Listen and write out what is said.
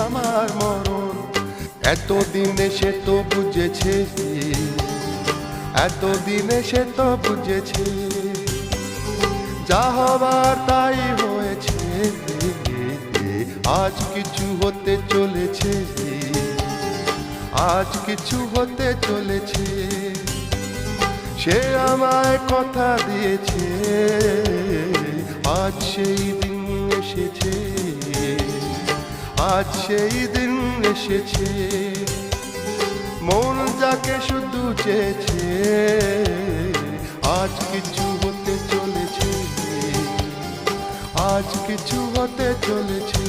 আমার মরণ। এতদিনে সে তো বুঝেছে, এতদিনে সে তো বুঝেছে, যা হবার তাই হয়েছে। আজ কিছু হতে চলেছে, আজ কিছু হতে চলেছে। সে আমায় কথা দিয়েছে, আজ সেই দিন এসেছে, আজ সেই দিন এসেছে। মন যাকে শুধু চেয়েছে, আজ কিছু হতে চলেছে, আজ কিছু হতে চলেছে।